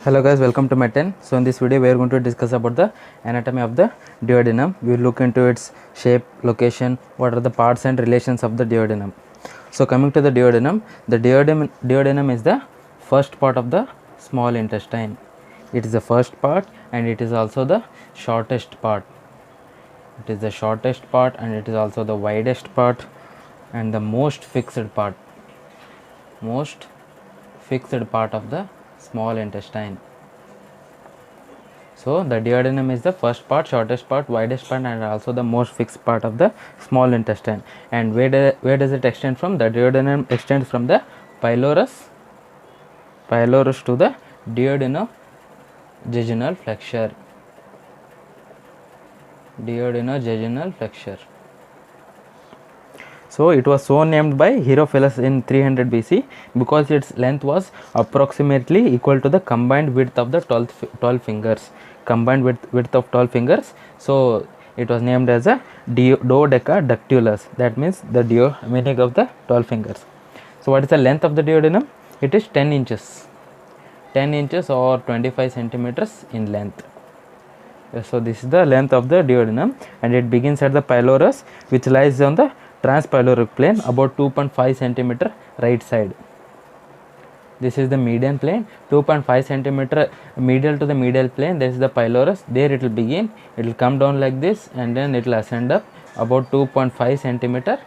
Hello guys, welcome to my 10. So in this video we are going to discuss about the anatomy of the duodenum. We will look into its shape, location, what are the parts and relations of the duodenum. So coming to the duodenum, duodenum is the first part of the small intestine. It is the first part and it is also the shortest part. It is the shortest part and it is also the widest part and the most fixed part. Most fixed part of the small intestine. So the duodenum is the first part, shortest part, widest part and also the most fixed part of the small intestine. And where does it extend from? The duodenum extends from the pylorus to the duodenojejunal flexure. Duodenojejunal flexure. So it was so named by Herophilus in 300 BC because its length was approximately equal to the combined width of the 12 fingers. Combined width of 12 fingers. So it was named as a duodecadactylus. That means the meaning of the 12 fingers. So what is the length of the duodenum? It is 10 inches. 10 inches or 25 centimeters in length. So this is the length of the duodenum and it begins at the pylorus, which lies on the transpyloric plane about 2.5 centimeter right side. This is the median plane, 2.5 centimeter medial to the medial plane. This is the pylorus. There it will begin, it will come down like this and then it will ascend up about 2.5 centimeter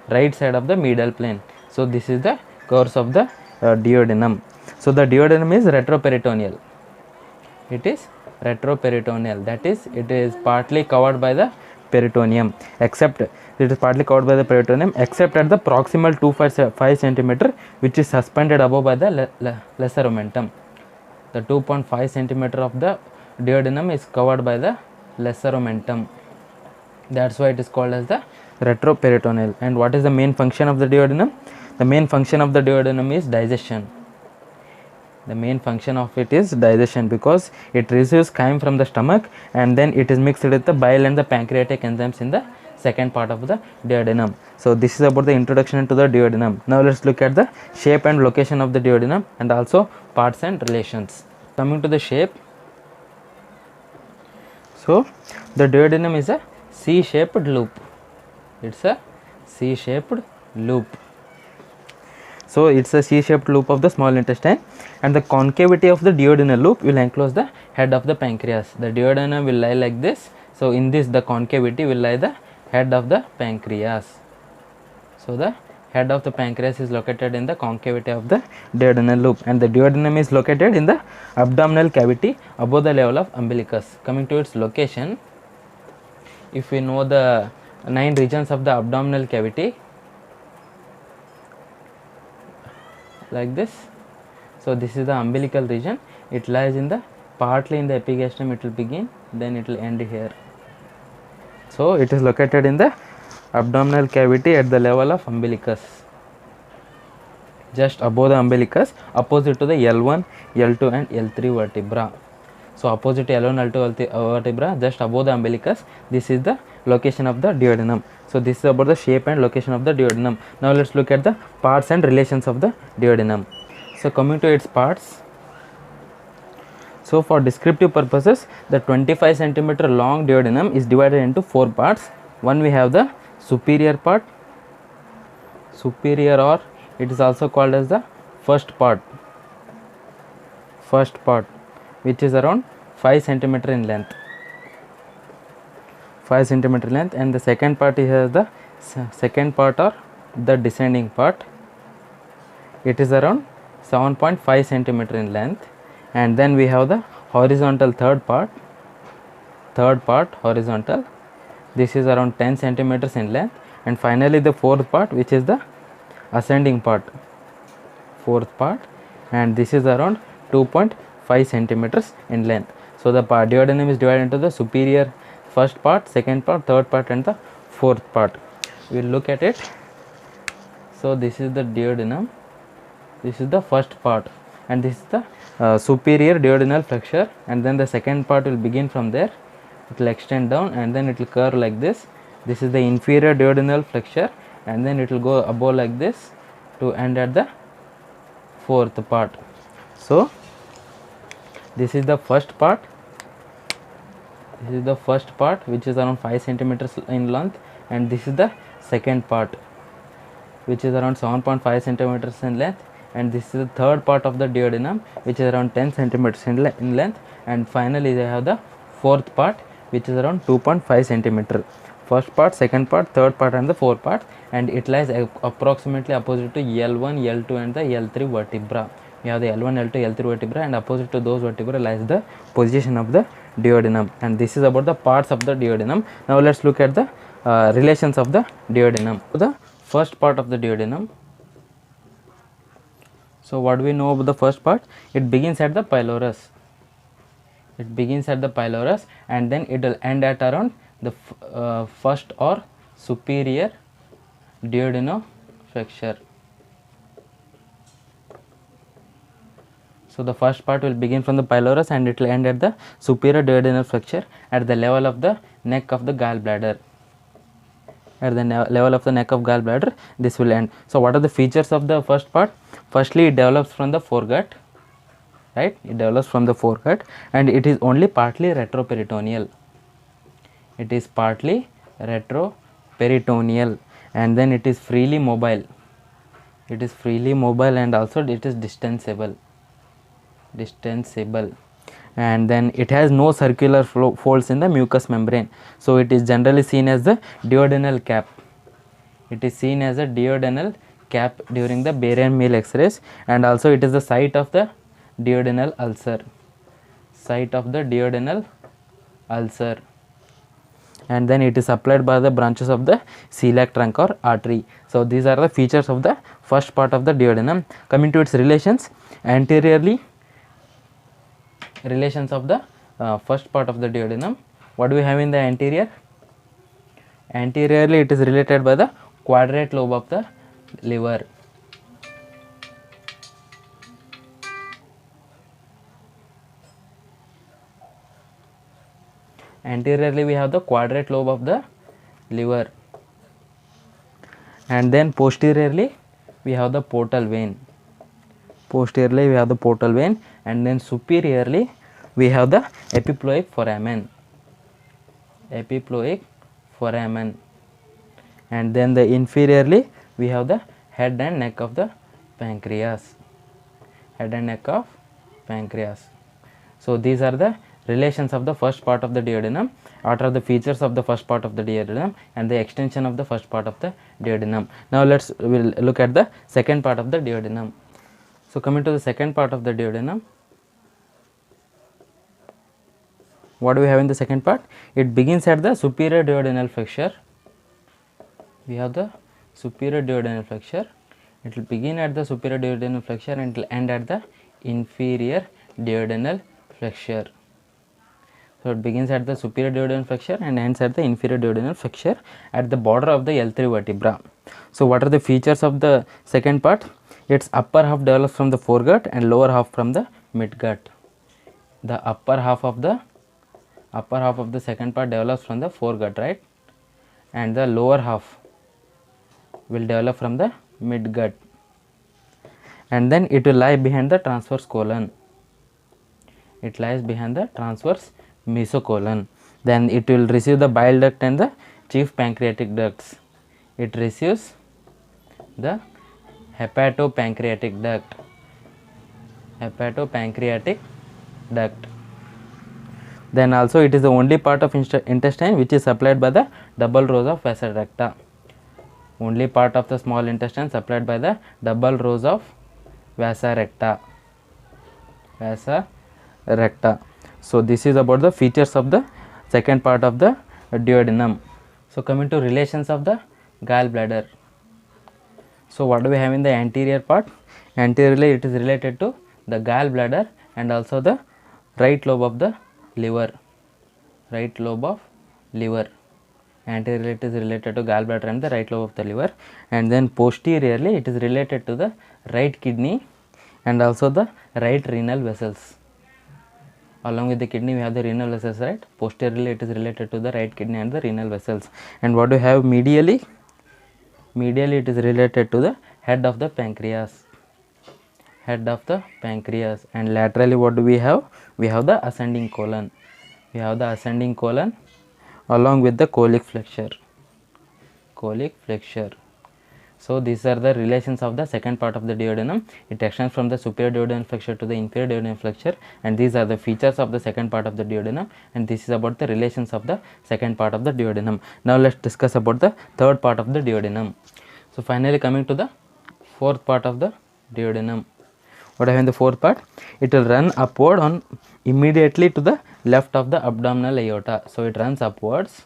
right side of the medial plane. So this is the course of the duodenum. So the duodenum is retroperitoneal. It is retroperitoneal, that is it is partly covered by the peritoneum, except it is partly covered by the peritoneum except at the proximal 2.5 centimeter, which is suspended above by the lesser omentum. The 2.5 centimeter of the duodenum is covered by the lesser omentum. That's why it is called as the retroperitoneal. And what is the main function of the duodenum? The main function of the duodenum is digestion. The main function of it is digestion because it receives chyme from the stomach and then it is mixed with the bile and the pancreatic enzymes in the second part of the duodenum. So this is about the introduction to the duodenum. Now let's look at the shape and location of the duodenum and also parts and relations. Coming to the shape. So the duodenum is a C-shaped loop. It's a C-shaped loop. So it's a C-shaped loop of the small intestine and the concavity of the duodenal loop will enclose the head of the pancreas. The duodenum will lie like this. So in this the concavity will lie the head of the pancreas. So the head of the pancreas is located in the concavity of the duodenal loop and the duodenum is located in the abdominal cavity above the level of umbilicus. Coming to its location, if we know the 9 regions of the abdominal cavity, like this. So this is the umbilical region. It lies in the partly in the epigastrium. It will begin, then it will end here. So it is located in the abdominal cavity at the level of umbilicus, just above the umbilicus, opposite to the L1, L2 and L3 vertebra. So opposite to L1, L2 vertebra, just above the umbilicus. This is the location of the duodenum. So this is about the shape and location of the duodenum. Now let's look at the parts and relations of the duodenum. So coming to its parts. So for descriptive purposes, the 25 centimeter long duodenum is divided into 4 parts. One, we have the superior part, superior, or it is also called as the first part, which is around 5 centimeter in length. 5 centimeter length. And the second part is the second part or the descending part. It is around 7.5 centimeter in length. And then we have the horizontal third part horizontal. This is around 10 centimeters in length. And finally the fourth part, which is the ascending part, and this is around 2.5 centimeters in length. So the duodenum is divided into the superior first part, second part, third part and the fourth part. We will look at it. So this is the duodenum, this is the first part and this is the superior duodenal flexure, and then the second part will begin from there. It will extend down and then it will curve like this. This is the inferior duodenal flexure and then it will go above like this to end at the fourth part. So This is the first part. This is the first part, which is around 5 centimeters in length, and this is the second part, which is around 7.5 centimeters in length, and this is the third part of the duodenum, which is around 10 centimeters in length, and finally they have the fourth part, which is around 2.5 centimeter. First part, second part, third part, and the fourth part, and it lies approximately opposite to L1, L2, and the L3 vertebra. We have the L1, L2, L3 vertebra, and opposite to those vertebra lies the position of the duodenum. And this is about the parts of the duodenum. Now let's look at the relations of the duodenum. The first part of the duodenum. So what do we know about the first part? It begins at the pylorus. It begins at the pylorus, and then it will end at around the first or superior duodenoflexure. So the first part will begin from the pylorus and it will end at the superior duodenal flexure at the level of the neck of the gallbladder. At the level of the neck of gallbladder, this will end. So what are the features of the first part? Firstly, it develops from the foregut, right? It develops from the foregut, and it is only partly retroperitoneal. It is partly retroperitoneal, and then it is freely mobile. It is freely mobile, and also it is distensible. And then it has no circular folds in the mucous membrane, so it is generally seen as the duodenal cap. It is seen as a duodenal cap during the barium meal x-rays, and also it is the site of the duodenal ulcer. And then it is supplied by the branches of the celiac trunk or artery. So these are the features of the first part of the duodenum. Coming to its relations, anteriorly, relations of the first part of the duodenum. What do we have in the anterior? Anteriorly, it is related by the quadrate lobe of the liver. Anteriorly, we have the quadrate lobe of the liver, and then posteriorly we have the portal vein. And then superiorly we have the epiploic foramen. And then the inferiorly we have the head and neck of the pancreas. So these are the relations of the first part of the duodenum. What are the features of the first part of the duodenum and the extension of the first part of the duodenum? Now we'll look at the second part of the duodenum. So coming to the second part of the duodenum, what do we have in the second part? It begins at the superior duodenal flexure. We have the superior duodenal flexure. It will begin at the superior duodenal flexure and it will end at the inferior duodenal flexure. So it begins at the superior duodenal flexure and ends at the inferior duodenal flexure at the border of the L3 vertebra. So what are the features of the second part? Its upper half develops from the foregut and lower half from the midgut. The upper half of the second part develops from the foregut, right? And the lower half will develop from the midgut. And then it will lie behind the transverse colon. It lies behind the transverse mesocolon. Then it will receive the bile duct and the chief pancreatic ducts. It receives the hepatopancreatic duct. Then also it is the only part of intestine which is supplied by the double rows of vasa recta. Only part of the small intestine supplied by the double rows of vasa recta. So this is about the features of the second part of the duodenum. So coming to relations of the gallbladder. So what do we have in the anterior part? Anteriorly it is related to the gallbladder and also the right lobe of the liver. Anteriorly it is related to gallbladder and the right lobe of the liver, and then posteriorly it is related to the right kidney and also the right renal vessels. Along with the kidney we have the renal vessels, right? Posteriorly it is related to the right kidney and the renal vessels. And what do we have medially? Medially it is related to the head of the pancreas. head of the pancreas, and laterally what do we have? We have the ascending colon. We have the ascending colon along with the colic flexure. Colic flexure. So these are the relations of the second part of the duodenum. It extends from the superior duodenal flexure to the inferior duodenal flexure, and these are the features of the second part of the duodenum, and this is about the relations of the second part of the duodenum. Now let's discuss about the third part of the duodenum. So finally coming to the fourth part of the duodenum. What I have in the fourth part? It will run upward on immediately to the left of the abdominal aorta. So it runs upwards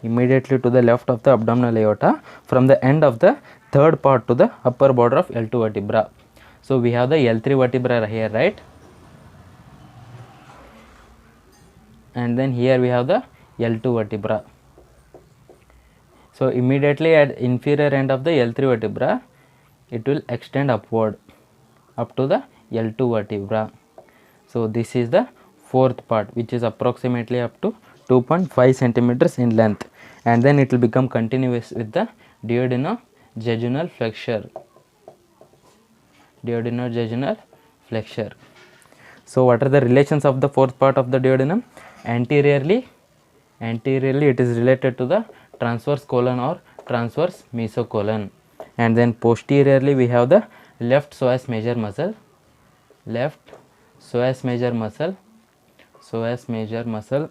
immediately to the left of the abdominal aorta from the end of the third part to the upper border of L2 vertebra. So we have the L3 vertebra here, right? And then here we have the L2 vertebra. So immediately at inferior end of the L3 vertebra, it will extend upward up to the L2 vertebra. So this is the fourth part, which is approximately up to 2.5 centimeters in length, and then it will become continuous with the duodenojejunal flexure. Duodenojejunal flexure. So what are the relations of the fourth part of the duodenum? Anteriorly it is related to the transverse colon or transverse mesocolon, and then posteriorly we have the left psoas major muscle,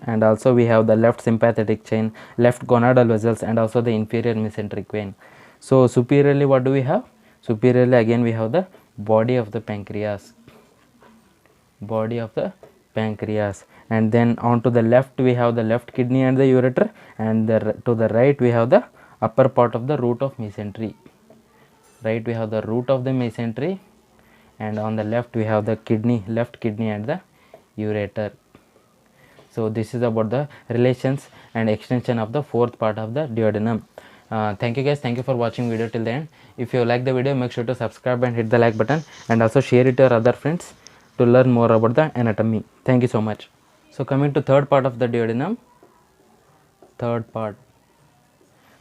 and also we have the left sympathetic chain, left gonadal vessels, and also the inferior mesenteric vein. So superiorly what do we have? Superiorly again we have the body of the pancreas, and then on to the left we have the left kidney and the ureter, and to the right we have the upper part of the root of mesentery. Right, we have the root of the mesentery, and on the left we have the left kidney and the ureter. So this is about the relations and extension of the fourth part of the duodenum. Thank you guys, thank you for watching video till the end. If you like the video, make sure to subscribe and hit the like button, and also share it to your other friends to learn more about the anatomy. Thank you so much. So coming to third part of the duodenum. Third part.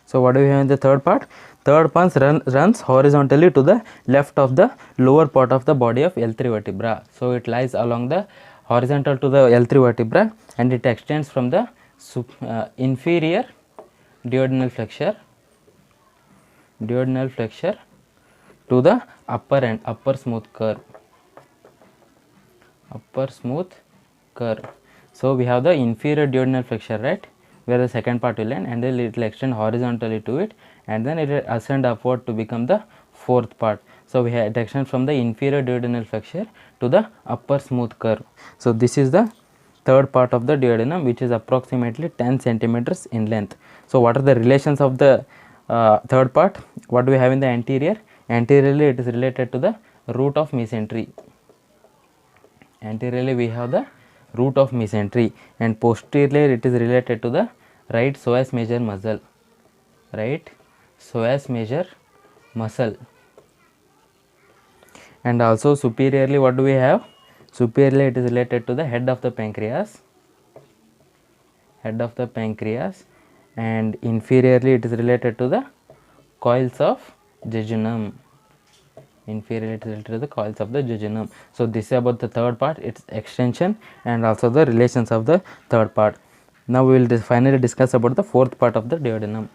So what do we have in the third part? Third part runs horizontally to the left of the lower part of the body of L3 vertebra. So it lies along the horizontal to the L3 vertebra, and it extends from the inferior duodenal flexure to the upper smooth curve. So we have the inferior duodenal flexure, right, where the second part will end, and then it will extend horizontally to it, and then it will ascend upward to become the fourth part. So we have it extends from the inferior duodenal flexure to the upper smooth curve. So this is the third part of the duodenum, which is approximately 10 centimeters in length. So what are the relations of the third part? What do we have in the anterior? Anteriorly it is related to the root of mesentery. Anteriorly we have the root of mesentery, and posteriorly it is related to the right psoas major muscle, and also superiorly what do we have? Superiorly it is related to the head of the pancreas, and inferiorly it is related to the coils of jejunum. So this is about the third part, its extension, and also the relations of the third part. Now we will finally discuss about the fourth part of the duodenum.